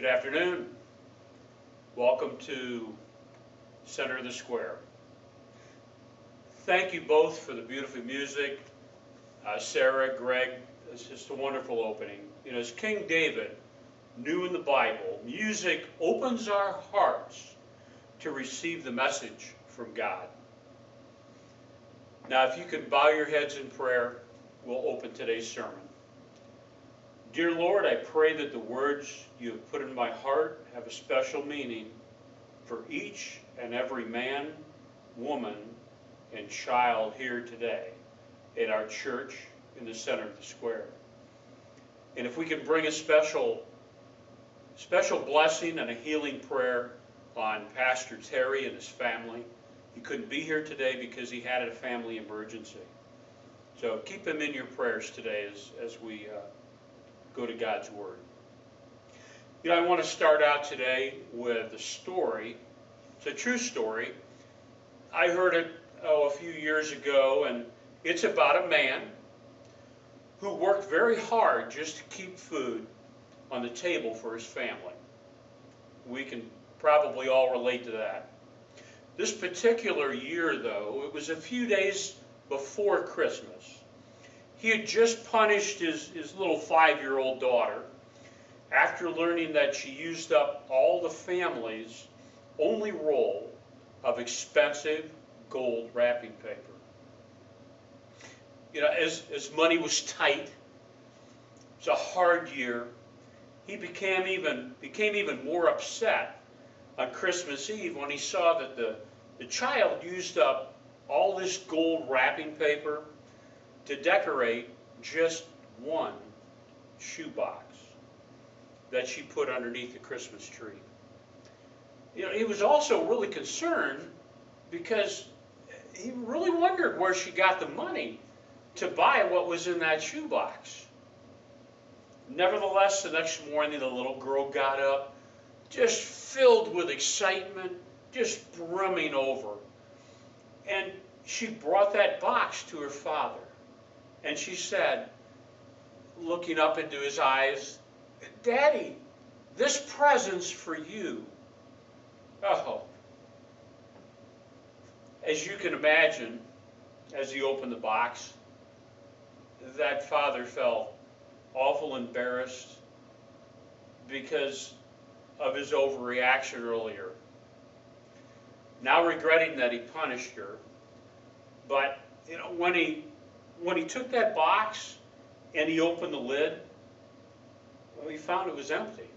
Good afternoon. Welcome to Center of the Square. Thank you both for the beautiful music. Sarah, Greg, it's just a wonderful opening. You know, as King David knew in the Bible, music opens our hearts to receive the message from God. Now, if you could bow your heads in prayer, we'll open today's sermon. Dear Lord, I pray that the words you have put in my heart have a special meaning for each and every man, woman, and child here today at our church in the center of the square. And if we can bring a special blessing and a healing prayer on Pastor Terry and his family. He couldn't be here today because he had a family emergency. So keep him in your prayers today as we go to God's Word. You know, I want to start out today with a story. It's a true story. I heard it a few years ago, and it's about a man who worked very hard just to keep food on the table for his family. We can probably all relate to that. This particular year, though, it was a few days before Christmas. He had just punished his little 5-year-old daughter after learning that she used up all the family's only roll of expensive gold wrapping paper. You know, as money was tight, it was a hard year, he became even more upset on Christmas Eve when he saw that the child used up all this gold wrapping paper to decorate just one shoebox that she put underneath the Christmas tree. You know, he was also really concerned because he really wondered where she got the money to buy what was in that shoebox. Nevertheless, the next morning the little girl got up, just filled with excitement, just brimming over. And she brought that box to her father. And she said, looking up into his eyes, "Daddy, this present's for you." Oh. As you can imagine, as he opened the box, that father felt awful embarrassed because of his overreaction earlier. Now regretting that he punished her. But you know, when he took that box and he opened the lid, well, he found it was empty.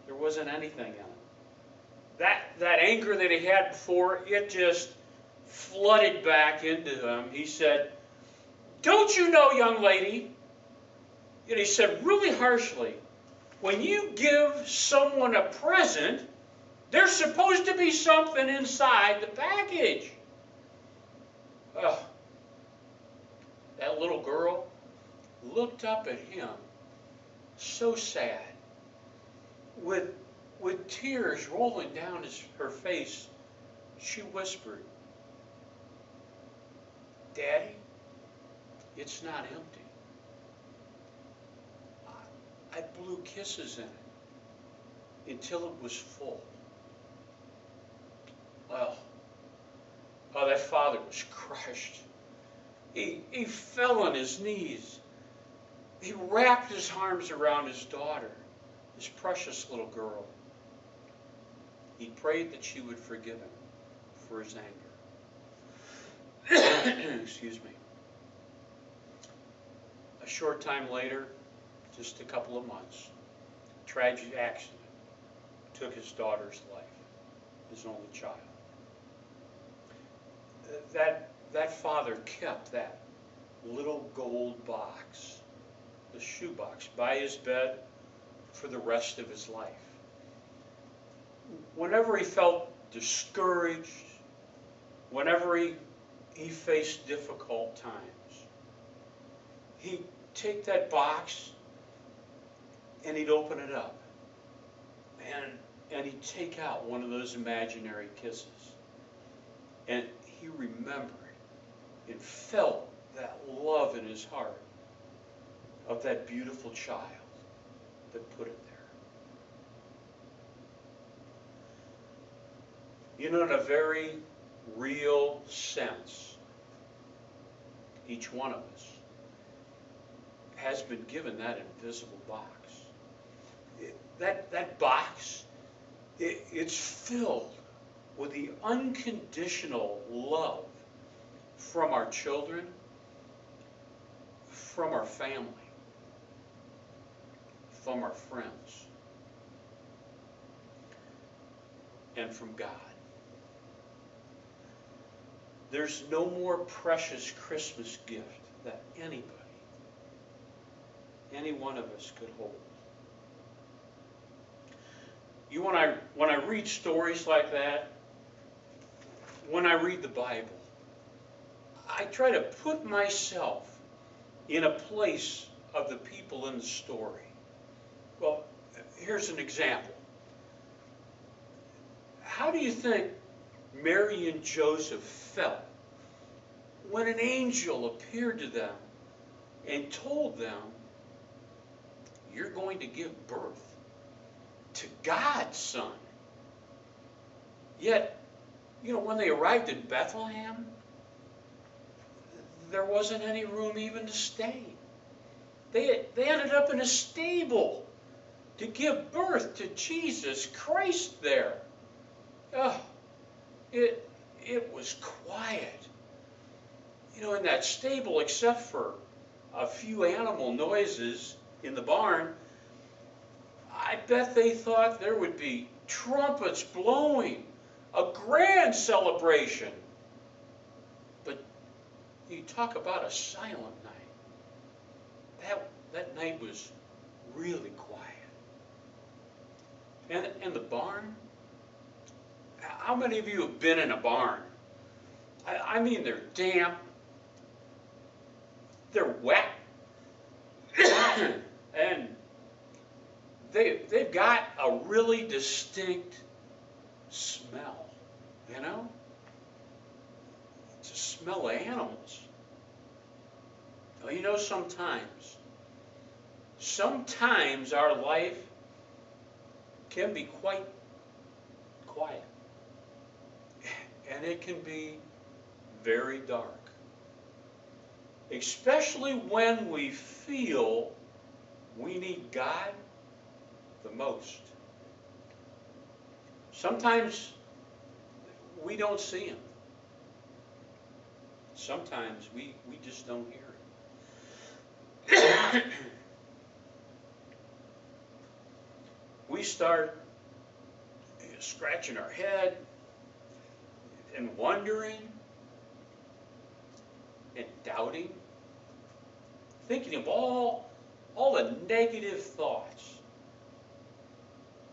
There wasn't anything in it. That anger that he had before, it just flooded back into him. He said, "Don't you know, young lady," and he said really harshly, "when you give someone a present, there's supposed to be something inside the package." Oh, that little girl looked up at him, so sad, with tears rolling down her face. She whispered, "Daddy, it's not empty. I blew kisses in it until it was full." Well, that father was crushed. He fell on his knees. He wrapped his arms around his daughter, his precious little girl. He prayed that she would forgive him for his anger. Excuse me. A short time later, just a couple of months, a tragic accident took his daughter's life, his only child. That father kept that little gold box, the shoebox, by his bed for the rest of his life. Whenever he felt discouraged, whenever he faced difficult times, he'd take that box and he'd open it up, and he'd take out one of those imaginary kisses, and he remembered and felt that love in his heart of that beautiful child that put it there. You know, in a very real sense, each one of us has been given that invisible box. That box, it's filled with the unconditional love from our children, from our family, from our friends, and from God. There's no more precious Christmas gift that any one of us could hold. When I read stories like that, when I read the Bible, I try to put myself in a place of the people in the story. Well, here's an example. How do you think Mary and Joseph felt when an angel appeared to them and told them, you're going to give birth to God's son? Yet, you know, when they arrived in Bethlehem, there wasn't any room even to stay. They ended up in a stable to give birth to Jesus Christ there. Oh, it was quiet. You know, in that stable, except for a few animal noises in the barn, I bet they thought there would be trumpets blowing, a grand celebration. But you talk about a silent night. That night was really quiet. And the barn? How many of you have been in a barn? I mean, they're damp, they're wet, and they've got a really distinct smell, you know? It's a smell of animals. Well, you know, sometimes our life can be quite quiet. And it can be very dark. Especially when we feel we need God the most. Sometimes we don't see Him. Sometimes we just don't hear Him. We start scratching our head and wondering and doubting, thinking of all the negative thoughts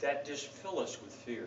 that just fill us with fear.